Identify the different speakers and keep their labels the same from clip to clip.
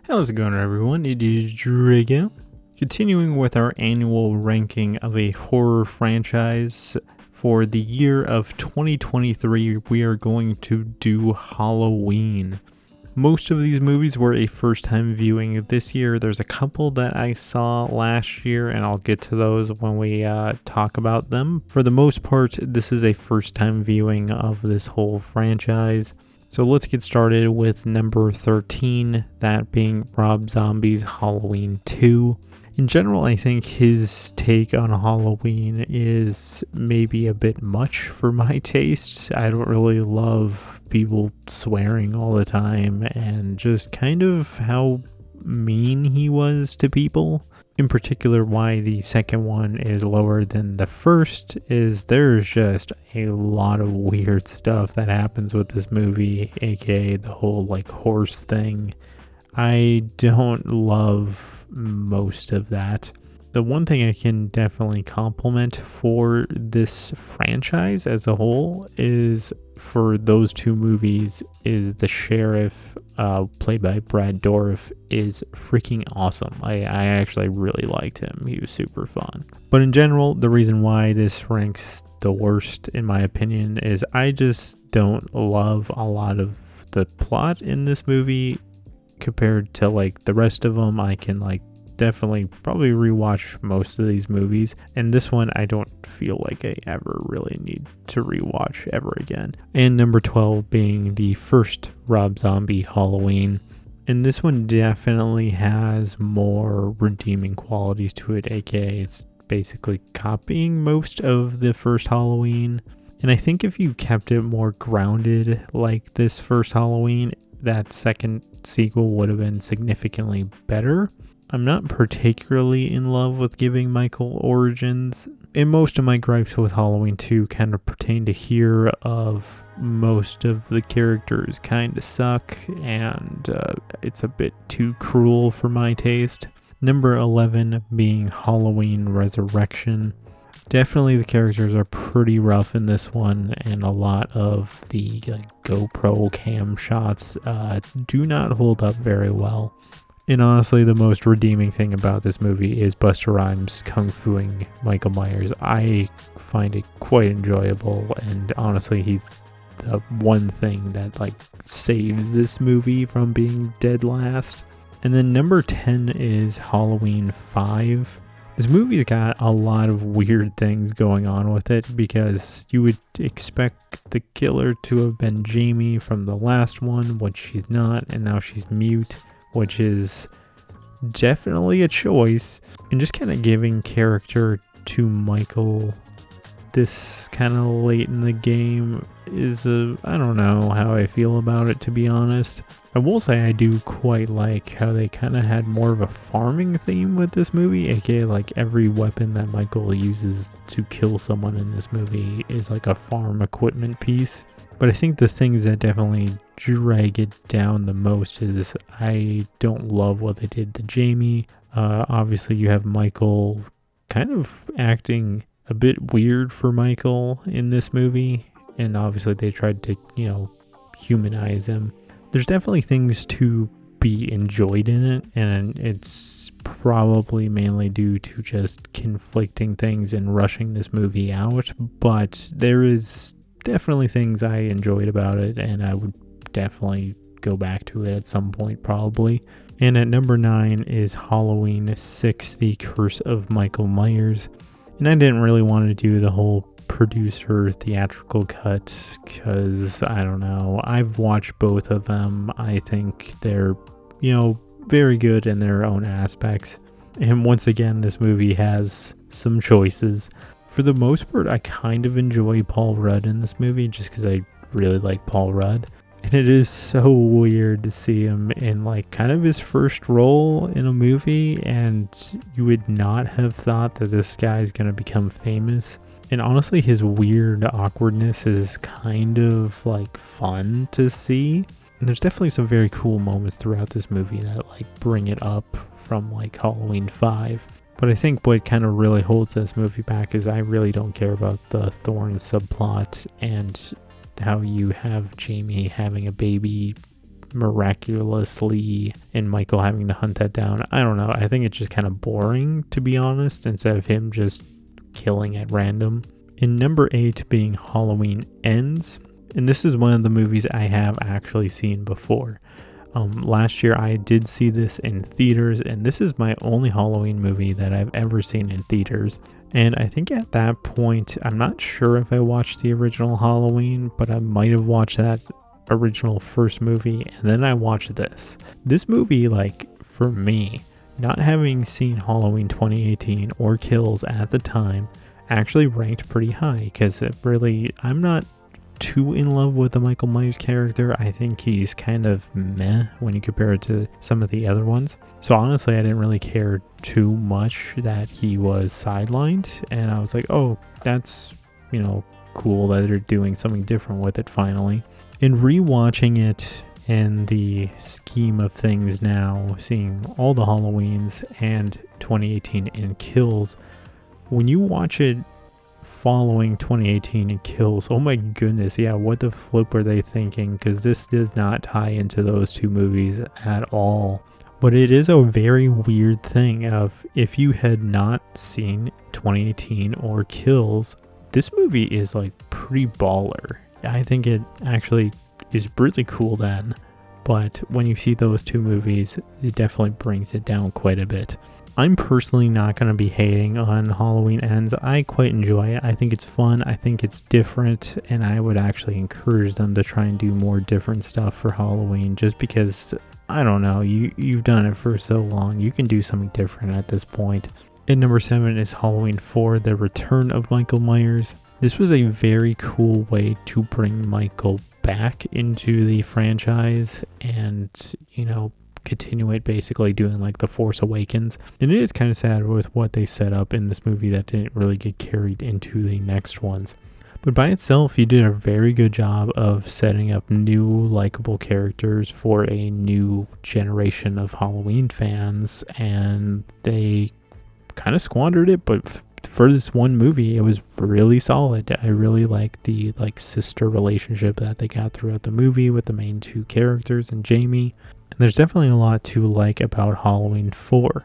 Speaker 1: How's it going, everyone? It is Drago. Continuing with our annual ranking of a horror franchise, for the year of 2023, we are going to do Halloween. Most of these movies were a first-time viewing this year. There's a couple that I saw last year, and I'll get to those when we talk about them. For the most part, this is a first-time viewing of this whole franchise. So let's get started with number 13, that being Rob Zombie's Halloween 2. In general, I think his take on Halloween is maybe a bit much for my taste. I don't really love people swearing all the time and just kind of how mean he was to people. In particular, why the second one is lower than the first is there's just a lot of weird stuff that happens with this movie, aka the whole horse thing. I don't love most of that. The one thing I can definitely compliment for this franchise as a whole is for those two movies is the sheriff, played by Brad Dourif, is freaking awesome. I actually really liked him. He was super fun. But in general, the reason why this ranks the worst, in my opinion, is I just don't love a lot of the plot in this movie compared to the rest of them. I can definitely probably rewatch most of these movies, and this one I don't feel like I ever really need to rewatch ever again. And number 12 being the first Rob Zombie Halloween, and this one definitely has more redeeming qualities to it, aka it's basically copying most of the first Halloween. And I think if you kept it more grounded like this first Halloween, that second sequel would have been significantly better. I'm not particularly in love with giving Michael origins, and most of my gripes with Halloween 2 kind of pertain to here of most of the characters kind of suck, and it's a bit too cruel for my taste. Number 11 being Halloween Resurrection. Definitely the characters are pretty rough in this one, and a lot of the GoPro cam shots do not hold up very well. And honestly, the most redeeming thing about this movie is Busta Rhymes kung-fuing Michael Myers. I find it quite enjoyable, and honestly, he's the one thing that saves this movie from being dead last. And then number 10 is Halloween 5. This movie's got a lot of weird things going on with it, because you would expect the killer to have been Jamie from the last one, which she's not, and now she's mute, which is definitely a choice. And just kind of giving character to Michael this kind of late in the game is I don't know how I feel about it, to be honest. I will say I do quite like how they kind of had more of a farming theme with this movie, aka every weapon that Michael uses to kill someone in this movie is a farm equipment piece. But I think the things that definitely drag it down the most is I don't love what they did to Jamie. Obviously you have Michael kind of acting a bit weird for Michael in this movie, and obviously they tried to, humanize him. There's definitely things to be enjoyed in it, and it's probably mainly due to just conflicting things and rushing this movie out, but there is definitely things I enjoyed about it, and I would definitely go back to it at some point probably. And at number 9 is Halloween 6, The Curse of Michael Myers. And I didn't really want to do the whole producer theatrical cut because, I don't know, I've watched both of them. I think they're, very good in their own aspects. And once again, this movie has some choices. For the most part, I kind of enjoy Paul Rudd in this movie just because I really like Paul Rudd. And it is so weird to see him in kind of his first role in a movie, and you would not have thought that this guy's going to become famous. And honestly, his weird awkwardness is kind of fun to see. And there's definitely some very cool moments throughout this movie that bring it up from Halloween 5. But I think what kind of really holds this movie back is I really don't care about the Thorn subplot and how you have Jamie having a baby miraculously in Michael having to hunt that down. I don't know. I think it's just kind of boring, to be honest, instead of him just killing at random. In number 8 being Halloween Ends. And this is one of the movies I have actually seen before. Last year I did see this in theaters, and this is my only Halloween movie that I've ever seen in theaters. And I think at that point, I'm not sure if I watched the original Halloween, but I might have watched that original first movie, and then I watched this. This movie, like, for me, not having seen Halloween 2018 or Kills at the time, actually ranked pretty high, because it really, I'm not too in love with the Michael Myers character. I think he's kind of meh when you compare it to some of the other ones. So honestly, I didn't really care too much that he was sidelined, and I was like, oh, that's, cool that they're doing something different with it finally. In rewatching it in the scheme of things now, seeing all the Halloweens and 2018 and Kills, when you watch it following 2018 and Kills, oh my goodness, yeah, what the flip were they thinking? Because this does not tie into those two movies at all. But it is a very weird thing of, if you had not seen 2018 or Kills, this movie is like pretty baller. I think it actually is really cool then. But when you see those two movies, it definitely brings it down quite a bit. I'm personally not going to be hating on Halloween Ends. I quite enjoy it. I think it's fun. I think it's different. And I would actually encourage them to try and do more different stuff for Halloween. Just because, I don't know, you've done it for so long. You can do something different at this point. And number 7 is Halloween 4, The Return of Michael Myers. This was a very cool way to bring Michael back into the franchise and, continue it, basically doing like The Force Awakens. And it is kind of sad with what they set up in this movie that didn't really get carried into the next ones. But by itself, you did a very good job of setting up new likable characters for a new generation of Halloween fans, and they kind of squandered it, but for this one movie, it was really solid. I really like the sister relationship that they got throughout the movie with the main two characters and Jamie. And there's definitely a lot to like about Halloween 4.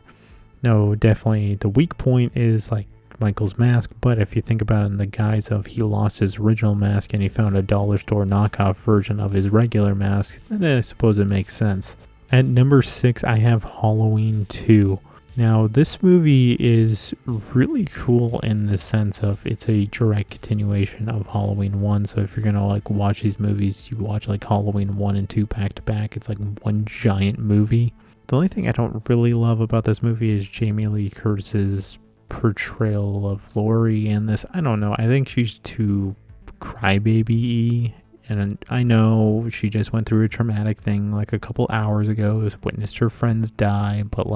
Speaker 1: No, definitely the weak point is like Michael's mask, but if you think about it in the guise of he lost his original mask and he found a dollar store knockoff version of his regular mask, then I suppose it makes sense. At number 6, I have Halloween 2. Now, this movie is really cool in the sense of it's a direct continuation of Halloween 1. So if you're going to watch these movies, you watch Halloween 1 and 2 back to back. It's one giant movie. The only thing I don't really love about this movie is Jamie Lee Curtis's portrayal of Laurie in this. I don't know. I think she's too crybaby-y. And I know she just went through a traumatic thing a couple hours ago, witnessed her friends die, but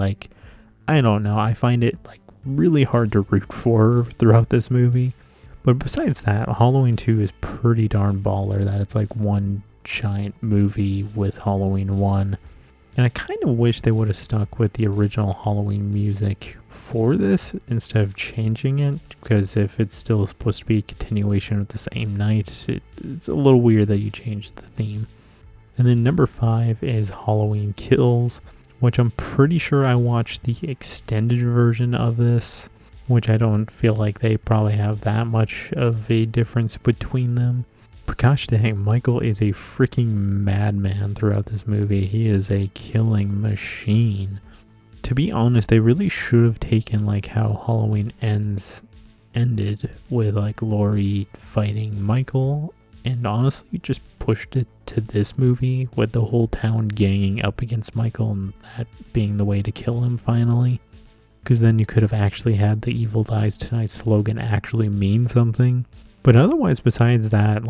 Speaker 1: I don't know. I find it really hard to root for her throughout this movie. But besides that, Halloween 2 is pretty darn baller that it's one giant movie with Halloween 1. And I kind of wish they would have stuck with the original Halloween music for this instead of changing it, because if it's still supposed to be a continuation of the same night, it's a little weird that you changed the theme. And then number 5 is Halloween Kills, which I'm pretty sure I watched the extended version of this, which I don't feel like they probably have that much of a difference between them. But gosh dang, Michael is a freaking madman throughout this movie. He is a killing machine. To be honest, they really should have taken how Halloween ended with Laurie fighting Michael, and honestly just pushed it to this movie with the whole town ganging up against Michael and that being the way to kill him finally. Because then you could have actually had the Evil Dies Tonight slogan actually mean something. But otherwise, besides that,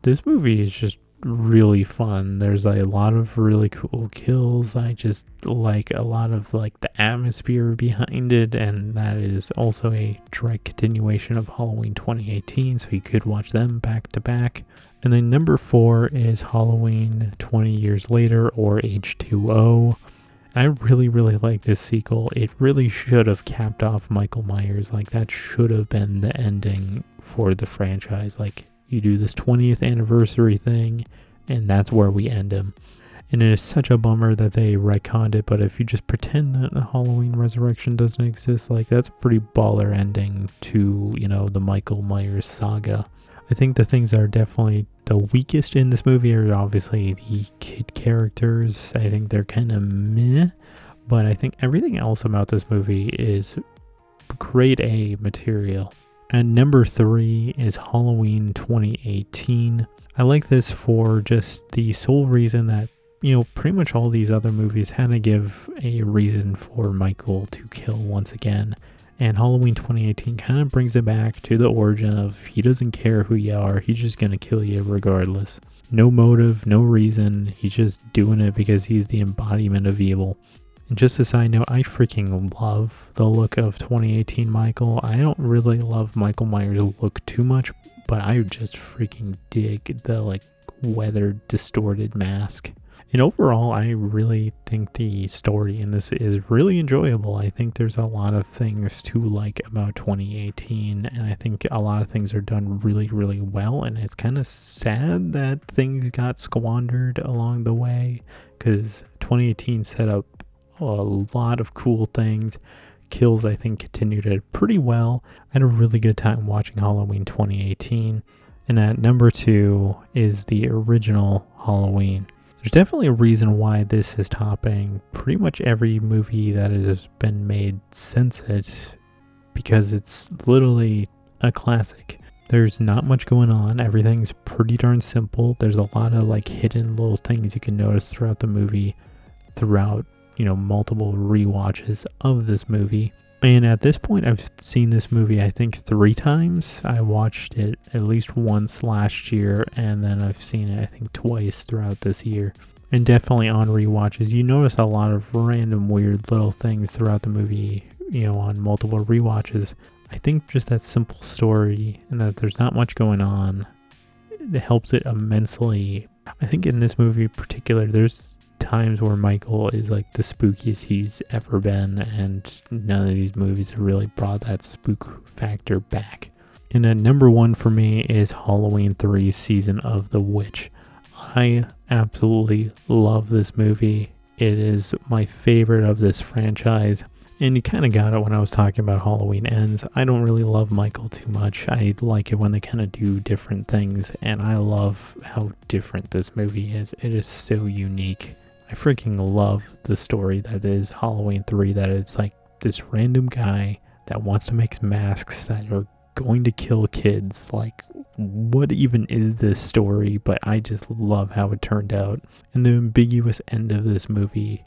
Speaker 1: this movie is just really fun. There's a lot of really cool kills. I just like a lot of the atmosphere behind it, and that is also a direct continuation of Halloween 2018, so you could watch them back to back. And then number 4 is Halloween 20 Years Later, or H2O. I really like this sequel. It really should have capped off Michael Myers. That should have been the ending for the franchise. You do this 20th anniversary thing, and that's where we end him. And it is such a bummer that they retconned it, but if you just pretend that Halloween Resurrection doesn't exist, like, that's a pretty baller ending to, the Michael Myers saga. I think the things that are definitely the weakest in this movie are obviously the kid characters. I think they're kind of meh, but I think everything else about this movie is grade A material. And number 3 is Halloween 2018. I like this for just the sole reason that, pretty much all these other movies had to give a reason for Michael to kill once again. And Halloween 2018 kind of brings it back to the origin of he doesn't care who you are, he's just going to kill you regardless. No motive, no reason, he's just doing it because he's the embodiment of evil. And just a side note, I freaking love the look of 2018 Michael. I don't really love Michael Myers' look too much, but I just freaking dig the weathered, distorted mask. And overall, I really think the story in this is really enjoyable. I think there's a lot of things to like about 2018, and I think a lot of things are done really, really well, and it's kind of sad that things got squandered along the way, because 2018 set up a lot of cool things. Kills, I think, continued it pretty well. I had a really good time watching Halloween 2018. And at number 2 is the original Halloween. There's definitely a reason why this is topping pretty much every movie that has been made since it, because it's literally a classic. There's not much going on. Everything's pretty darn simple. There's a lot of hidden little things you can notice throughout the movie, throughout multiple rewatches of this movie. And at this point, I've seen this movie, I think, 3 times. I watched it at least once last year, and then I've seen it, I think, twice throughout this year. And definitely on rewatches, you notice a lot of random weird little things throughout the movie, on multiple rewatches. I think just that simple story and that there's not much going on, it helps it immensely. I think in this movie in particular, there's times where Michael is the spookiest he's ever been, and none of these movies have really brought that spook factor back. And at number 1 for me is Halloween 3 Season of the Witch. I absolutely love this movie. It is my favorite of this franchise, and you kind of got it when I was talking about Halloween Ends. I don't really love Michael too much. I like it when they kind of do different things, and I love how different this movie is. It is so unique. I freaking love the story that is Halloween 3, that it's this random guy that wants to make masks that are going to kill kids. What even is this story? But I just love how it turned out. And the ambiguous end of this movie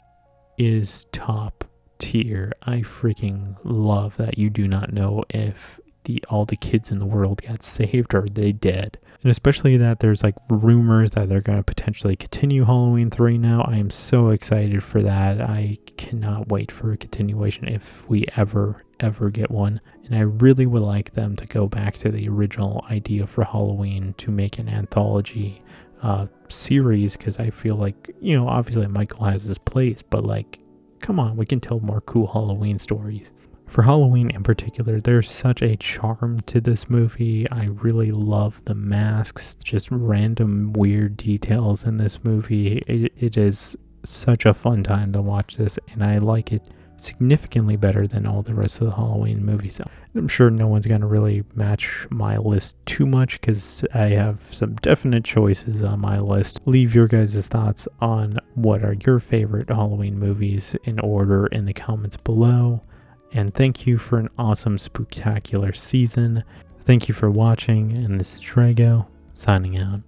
Speaker 1: is top tier. I freaking love that you do not know if all the kids in the world got saved or they dead. And especially that there's rumors that they're going to potentially continue Halloween 3 now. I am so excited for that. I cannot wait for a continuation if we ever get one. And I really would like them to go back to the original idea for Halloween to make an anthology series, because I feel obviously Michael has his place, but come on, we can tell more cool Halloween stories. For Halloween in particular, there's such a charm to this movie. I really love the masks, just random weird details in this movie. It is such a fun time to watch this, and I like it significantly better than all the rest of the Halloween movies. I'm sure no one's going to really match my list too much, because I have some definite choices on my list. Leave your guys' thoughts on what are your favorite Halloween movies in order in the comments below. And thank you for an awesome spooktacular season. Thank you for watching, and this is Drago, signing out.